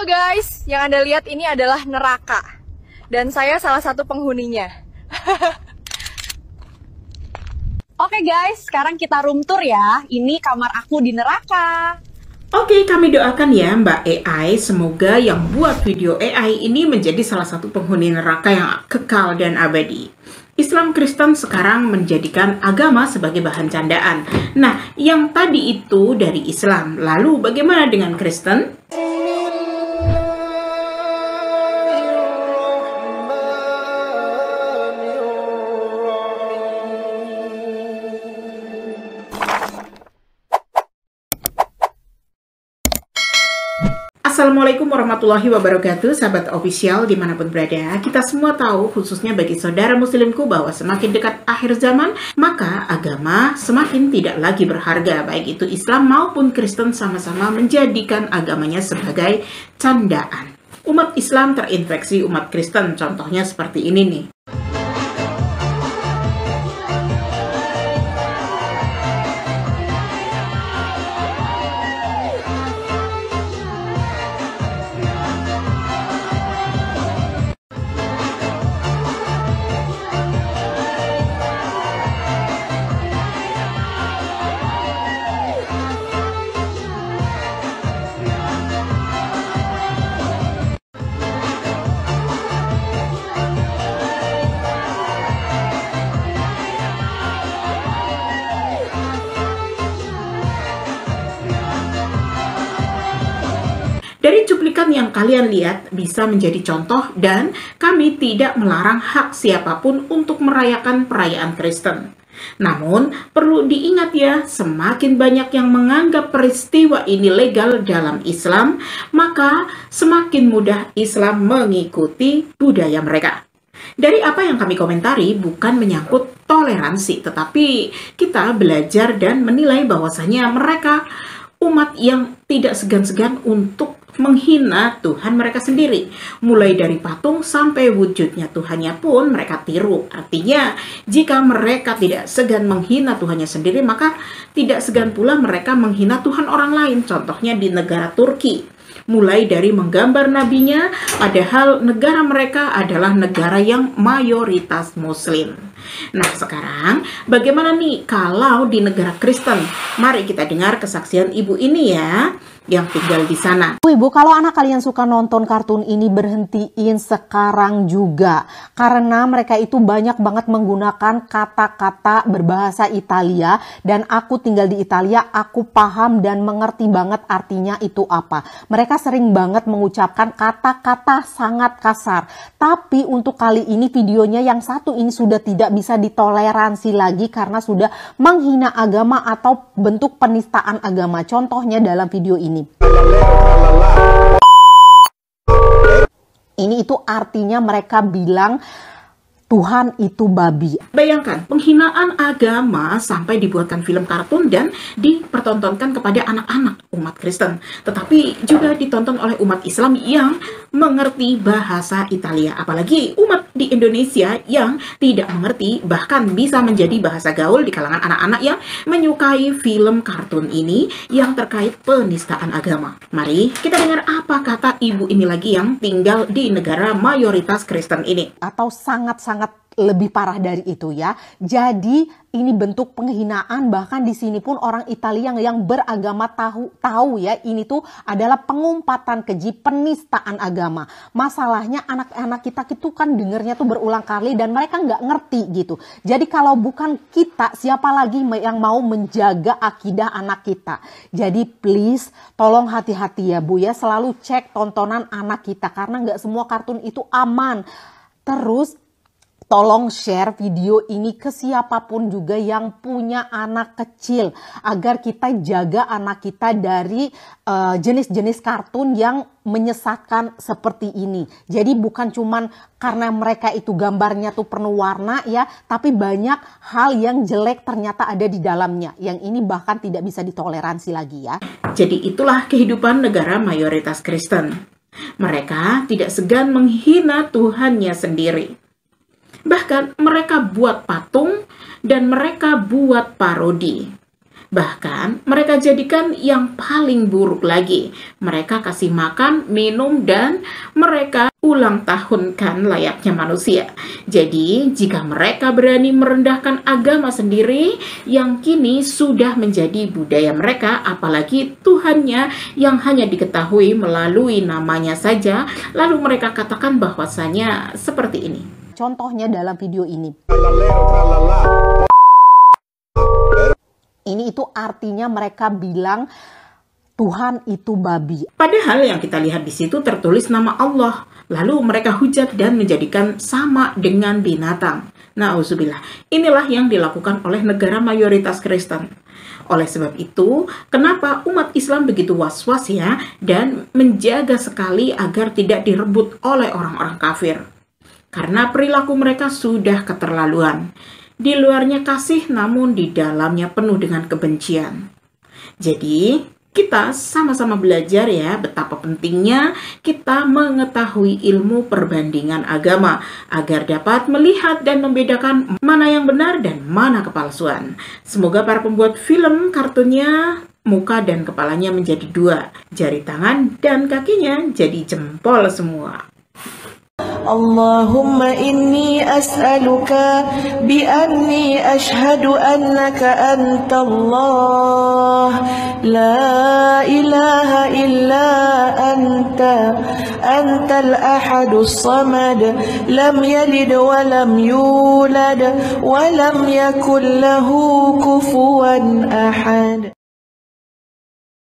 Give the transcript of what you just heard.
Halo guys, yang Anda lihat ini adalah neraka. Dan saya salah satu penghuninya. Oke guys, sekarang kita room tour ya. Ini kamar aku di neraka. Oke, kami doakan ya Mbak AI, semoga yang buat video AI ini menjadi salah satu penghuni neraka yang kekal dan abadi. Islam Kristen sekarang menjadikan agama sebagai bahan candaan. Nah, yang tadi itu dari Islam, lalu bagaimana dengan Kristen? Assalamualaikum warahmatullahi wabarakatuh, sahabat official dimanapun berada. Kita semua tahu, khususnya bagi saudara muslimku, bahwa semakin dekat akhir zaman, maka agama semakin tidak lagi berharga. Baik itu Islam maupun Kristen sama-sama menjadikan agamanya sebagai candaan. Umat Islam terinfeksi umat Kristen, contohnya seperti ini nih. Dari cuplikan yang kalian lihat bisa menjadi contoh dan kami tidak melarang hak siapapun untuk merayakan perayaan Kristen. Namun, perlu diingat ya, semakin banyak yang menganggap peristiwa ini legal dalam Islam, maka semakin mudah Islam mengikuti budaya mereka. Dari apa yang kami komentari bukan menyangkut toleransi, tetapi kita belajar dan menilai bahwasanya mereka umat yang tidak segan-segan untuk menghina Tuhan mereka sendiri. Mulai dari patung sampai wujudnya Tuhannya pun mereka tiru. Artinya, jika mereka tidak segan menghina Tuhannya sendiri, maka tidak segan pula mereka menghina Tuhan orang lain. Contohnya di negara Turki. Mulai dari menggambar nabinya, padahal negara mereka adalah negara yang mayoritas Muslim. Nah, sekarang bagaimana nih kalau di negara Kristen? Mari kita dengar kesaksian ibu ini ya, yang tinggal di sana. Ibu, kalau anak kalian suka nonton kartun ini, berhentiin sekarang juga. Karena mereka itu banyak banget menggunakan kata-kata berbahasa Italia. Dan aku tinggal di Italia, aku paham dan mengerti banget artinya itu apa. Mereka sering banget mengucapkan kata-kata sangat kasar. Tapi untuk kali ini videonya yang satu ini sudah tidak bisa ditoleransi lagi karena sudah menghina agama atau bentuk penistaan agama. Contohnya dalam video ini. Ini itu artinya mereka bilang Tuhan itu babi. Bayangkan, penghinaan agama sampai dibuatkan film kartun dan dipertontonkan kepada anak-anak umat Kristen. Tetapi juga ditonton oleh umat Islam yang mengerti bahasa Italia. Apalagi umat di Indonesia yang tidak mengerti, bahkan bisa menjadi bahasa gaul di kalangan anak-anak yang menyukai film kartun ini yang terkait penistaan agama. Mari kita dengar apa kata ibu ini lagi yang tinggal di negara mayoritas Kristen ini. Atau sangat-sangat lebih parah dari itu ya. Jadi ini bentuk penghinaan, bahkan di sini pun orang Italia yang beragama tahu ya, ini tuh adalah pengumpatan keji, penistaan agama. Masalahnya anak-anak kita itu kan dengernya tuh berulang kali dan mereka nggak ngerti gitu. Jadi kalau bukan kita, siapa lagi yang mau menjaga akidah anak kita? Jadi please tolong hati-hati ya Bu ya, selalu cek tontonan anak kita karena nggak semua kartun itu aman. Terus tolong share video ini ke siapapun juga yang punya anak kecil agar kita jaga anak kita dari jenis-jenis kartun yang menyesatkan seperti ini. Jadi bukan cuman karena mereka itu gambarnya tuh penuh warna ya, tapi banyak hal yang jelek ternyata ada di dalamnya. Yang ini bahkan tidak bisa ditoleransi lagi ya. Jadi itulah kehidupan negara mayoritas Kristen. Mereka tidak segan menghina Tuhannya sendiri. Bahkan mereka buat patung dan mereka buat parodi. Bahkan mereka jadikan yang paling buruk lagi. Mereka kasih makan, minum, dan mereka ulang tahunkan layaknya manusia. Jadi jika mereka berani merendahkan agama sendiri yang kini sudah menjadi budaya mereka, apalagi Tuhannya yang hanya diketahui melalui namanya saja, lalu mereka katakan bahwasanya seperti ini. Contohnya dalam video ini. Ini itu artinya mereka bilang Tuhan itu babi. Padahal yang kita lihat di situ tertulis nama Allah. Lalu mereka hujat dan menjadikan sama dengan binatang. Nauzubillah. Inilah yang dilakukan oleh negara mayoritas Kristen. Oleh sebab itu, kenapa umat Islam begitu was-was ya dan menjaga sekali agar tidak direbut oleh orang-orang kafir. Karena perilaku mereka sudah keterlaluan. Di luarnya kasih, namun di dalamnya penuh dengan kebencian. Jadi, kita sama-sama belajar ya betapa pentingnya kita mengetahui ilmu perbandingan agama agar dapat melihat dan membedakan mana yang benar dan mana kepalsuan. Semoga para pembuat film kartunnya muka dan kepalanya menjadi dua, jari tangan dan kakinya jadi jempol semua. اللهم إني أسألك بأني أشهد أنك أنت الله لا إله إلا أنت الأحد الصمد لم يلد ولم يولد ولم يكن له كفوا أحد.